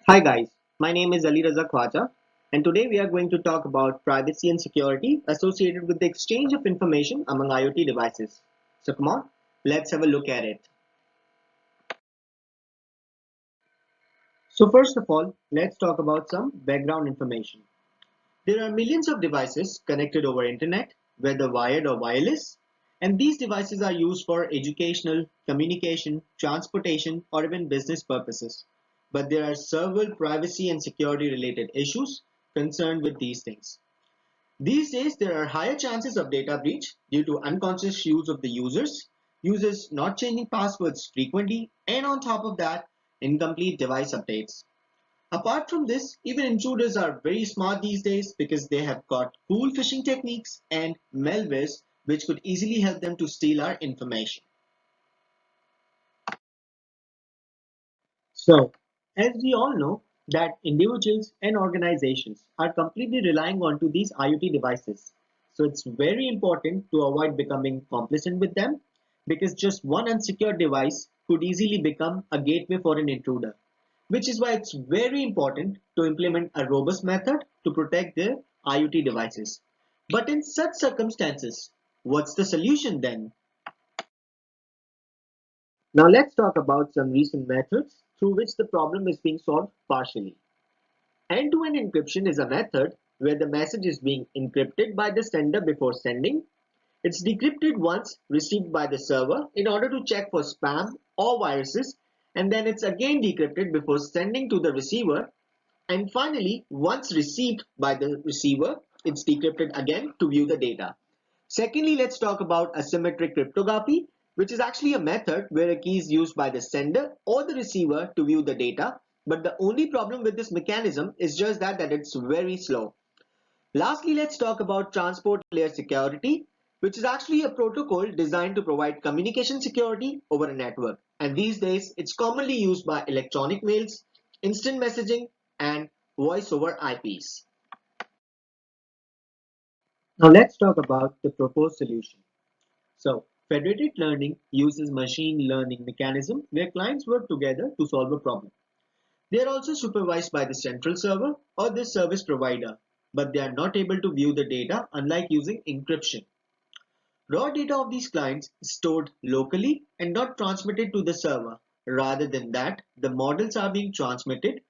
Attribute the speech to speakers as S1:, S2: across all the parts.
S1: Hi guys, my name is Raza Khowaja, and today we are going to talk about privacy and security associated with the exchange of information among IoT devices. So come on, let's have a look at it. So first of all, let's talk about some background information. There are millions of devices connected over internet, whether wired or wireless, and these devices are used for educational, communication, transportation, or even business purposes. But there are several privacy and security related issues concerned with these things. These days, there are higher chances of data breach due to unconscious use of the users not changing passwords frequently, and on top of that, incomplete device updates. Apart from this, even intruders are very smart these days because they have got cool phishing techniques and malwares which could easily help them to steal our information. So, as we all know that individuals and organizations are completely relying onto these IoT devices. So it's very important to avoid becoming complacent with them because just one unsecured device could easily become a gateway for an intruder. Which is why it's very important to implement a robust method to protect their IoT devices. But in such circumstances, what's the solution then? Now let's talk about some recent methods through which the problem is being solved partially. End-to-end encryption is a method where the message is being encrypted by the sender before sending. It's decrypted once received by the server in order to check for spam or viruses, and then it's again decrypted before sending to the receiver. And finally, once received by the receiver, it's decrypted again to view the data. Secondly, let's talk about asymmetric cryptography, which is actually a method where a key is used by the sender or the receiver to view the data. But the only problem with this mechanism is just that it's very slow. Lastly, let's talk about transport layer security, which is actually a protocol designed to provide communication security over a network. And these days, it's commonly used by electronic mails, instant messaging, and voice over IPs. Now let's talk about the proposed solution. So, federated learning uses machine learning mechanism where clients work together to solve a problem. They are also supervised by the central server or the service provider, but they are not able to view the data unlike using encryption. Raw data of these clients is stored locally and not transmitted to the server. Rather than that, the models are being transmitted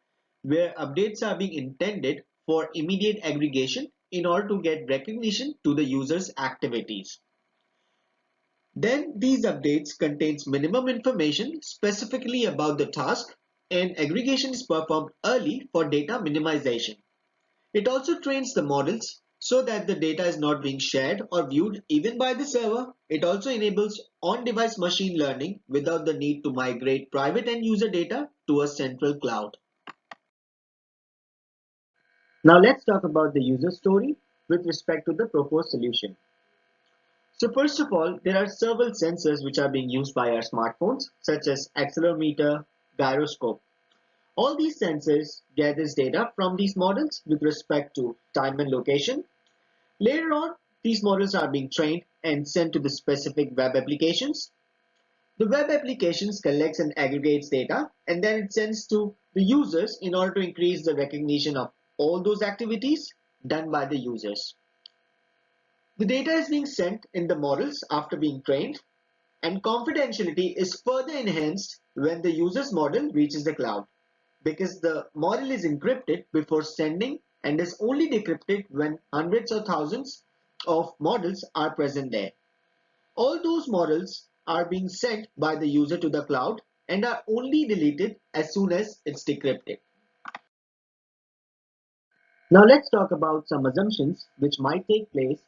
S1: where updates are being intended for immediate aggregation in order to get recognition to the user's activities. Then these updates contains minimum information specifically about the task, and aggregation is performed early for data minimization. It also trains the models so that the data is not being shared or viewed even by the server. It also enables on-device machine learning without the need to migrate private and user data to a central cloud. Now let's talk about the user story with respect to the proposed solution. So first of all, there are several sensors which are being used by our smartphones, such as accelerometer, gyroscope. All these sensors gathers data from these models with respect to time and location. Later on, these models are being trained and sent to the specific web applications. The web applications collects and aggregates data and then it sends to the users in order to increase the recognition of all those activities done by the users. The data is being sent in the models after being trained, and confidentiality is further enhanced when the user's model reaches the cloud because the model is encrypted before sending and is only decrypted when hundreds or thousands of models are present there. All those models are being sent by the user to the cloud and are only deleted as soon as it's decrypted. Now let's talk about some assumptions which might take place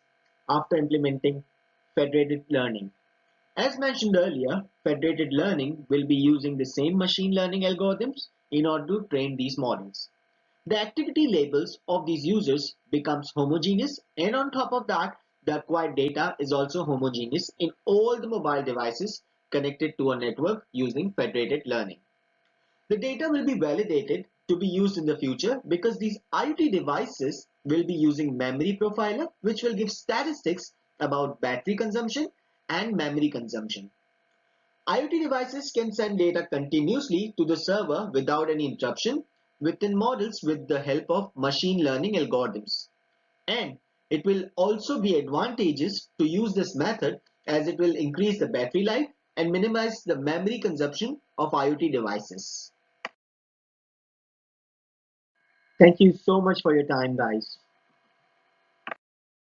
S1: after implementing federated learning. As mentioned earlier, federated learning will be using the same machine learning algorithms in order to train these models. The activity labels of these users becomes homogeneous, and on top of that, the acquired data is also homogeneous in all the mobile devices connected to a network using federated learning. The data will be validated to be used in the future because these IoT devices will be using memory profiler, which will give statistics about battery consumption and memory consumption. IoT devices can send data continuously to the server without any interruption, within models with the help of machine learning algorithms. And it will also be advantageous to use this method as it will increase the battery life and minimize the memory consumption of IoT devices. Thank you so much for your time, guys.